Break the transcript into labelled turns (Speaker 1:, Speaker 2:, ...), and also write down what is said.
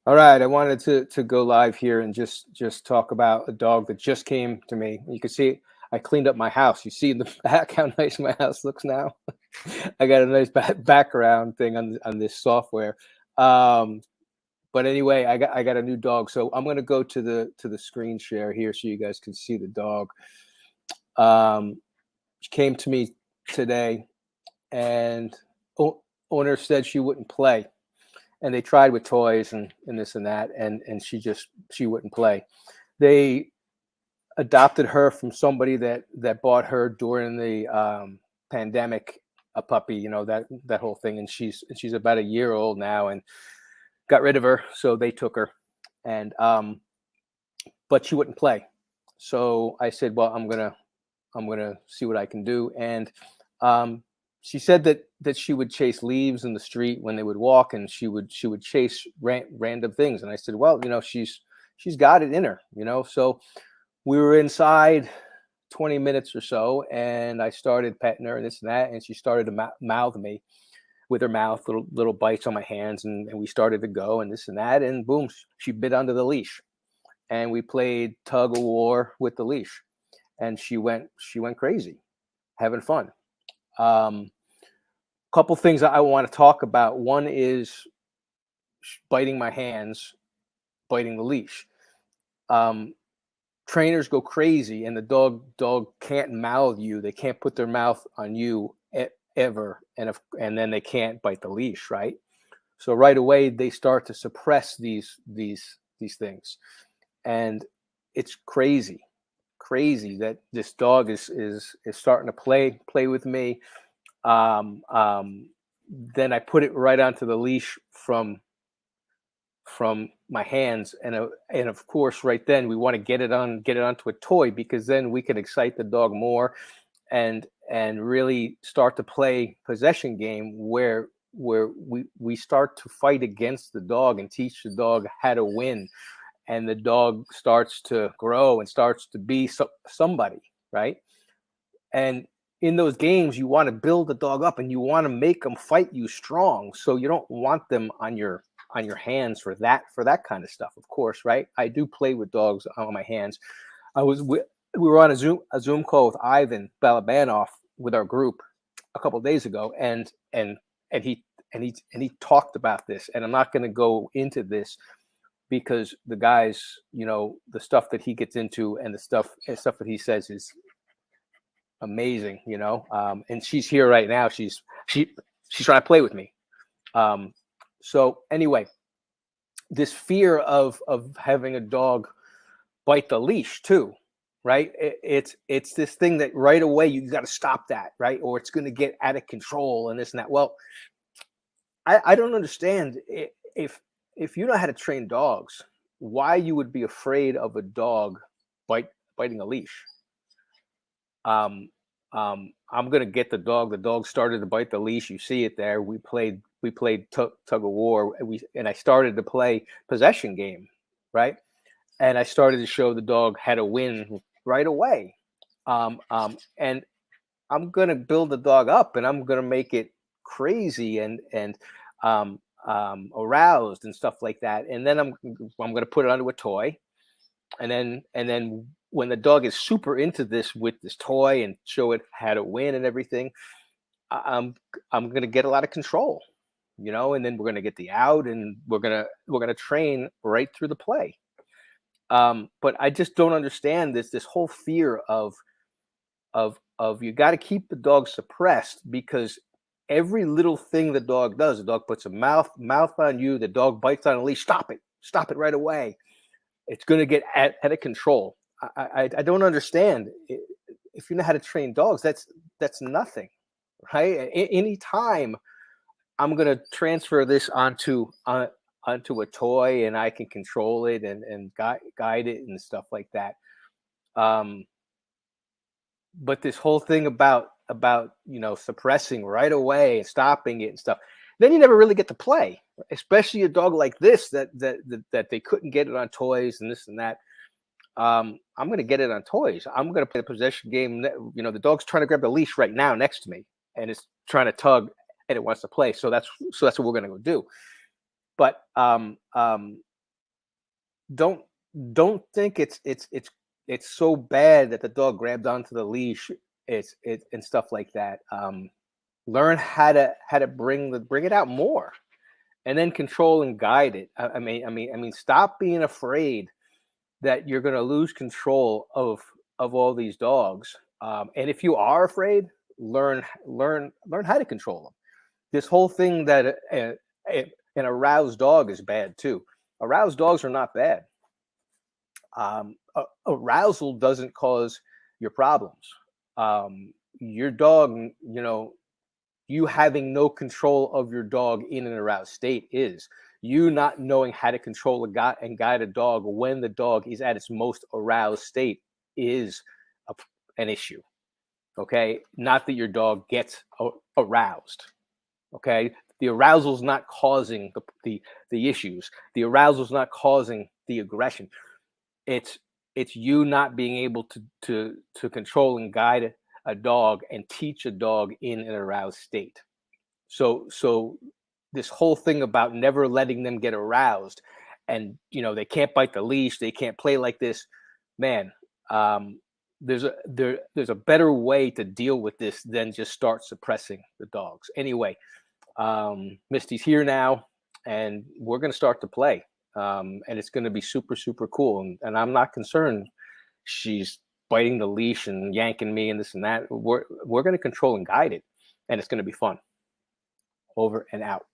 Speaker 1: All right, I wanted to go live here and just talk about a dog that just came to me. You can see I cleaned up my house. You see in the back how nice my house looks now. I got a nice background thing on this software. Um, but anyway, I got a new dog, so I'm gonna go to the screen share here so you guys can see the dog. She came to me today, and owner said she wouldn't play, and they tried with toys and this and that, and she wouldn't play. They adopted her from somebody that bought her during the pandemic, a puppy, that whole thing, and she's about a year old now, and got rid of her, so they took her, and but she wouldn't play. So I said, well, I'm gonna see what I can do, and um, she said that she would chase leaves in the street when they would walk, and she would chase random things. And I said, well, she's got it in her, So we were inside 20 minutes or so, and I started petting her and this and that, and she started to mouth me with her mouth, little bites on my hands, and we started to go and this and that, and boom, she bit under the leash, and we played tug of war with the leash, and she went crazy, having fun. Um, Couple things I want to talk about. One is biting my hands, biting the leash. Um, Trainers go crazy, and the dog can't mouth you. They can't put their mouth on you ever, and then they can't bite the leash, right? So right away they start to suppress these things, and it's crazy that this dog is starting to play with me. Um, um, then I put it right onto the leash from my hands, and of course, right then we want to get it onto a toy, because then we can excite the dog more, and really start to play possession game where we start to fight against the dog and teach the dog how to win, and the dog starts to grow and starts to be somebody, right? And in those games, you want to build the dog up, and you want to make them fight you strong. So you don't want them on your hands for that kind of stuff, of course, right? I do play with dogs on my hands. We were on a Zoom call with Ivan Balabanov with our group a couple of days ago, and he talked about this, and I'm not going to go into this because the guys, the stuff that he gets into and the stuff that he says is amazing, and she's here right now. She's trying to play with me. So anyway, this fear of having a dog bite the leash too, right? It's this thing that right away you got to stop that, right? Or it's going to get out of control and this and that. Well, I don't understand if you know how to train dogs, why you would be afraid of a dog biting a leash. Um, I'm gonna get the dog. The dog started to bite the leash. You see it there. We played tug of war. And I started to play possession game, right? And I started to show the dog how to win right away. And I'm gonna build the dog up, and I'm gonna make it crazy and um, aroused and stuff like that. And then I'm gonna put it onto a toy, and then when the dog is super into this with this toy and show it how to win and everything, I- I'm I'm gonna get a lot of control, and then we're gonna get the out, and we're gonna train right through the play. But I just don't understand this whole fear of you got to keep the dog suppressed, because every little thing the dog does, the dog puts a mouth on you, the dog bites on a leash, stop it right away. It's going to get out of control. I don't understand. If you know how to train dogs, that's nothing, right? Any time I'm going to transfer this onto a toy, and I can control it and guide it and stuff like that. Um, but this whole thing about suppressing right away and stopping it and stuff, then you never really get to play, especially a dog like this that they couldn't get it on toys and this and that. I'm going to get it on toys. I'm going to play the possession game. The dog's trying to grab the leash right now next to me, and it's trying to tug, and it wants to play. So that's what we're going to go do. But don't don't think it's so bad that the dog grabbed onto the leash. It and stuff like that. Learn how to bring it out more, and then control and guide it. I mean, stop being afraid that you're going to lose control of all these dogs. And if you are afraid, learn how to control them. This whole thing that an aroused dog is bad too. Aroused dogs are not bad. Arousal doesn't cause your problems. Your dog, you having no control of your dog in an aroused state is you not knowing how to control and guide a dog when the dog is at its most aroused state is an issue. Okay, not that your dog gets aroused. Okay, the arousal is not causing the issues. The arousal is not causing the aggression. It's you not being able to control and guide a dog and teach a dog in an aroused state. So this whole thing about never letting them get aroused, and they can't bite the leash, they can't play like this, man. There's a better way to deal with this than just start suppressing the dogs. Anyway, Misty's here now, and we're going to start to play. And it's going to be super, super cool. And I'm not concerned she's biting the leash and yanking me and this and that. We're going to control and guide it, and it's going to be fun. Over and out.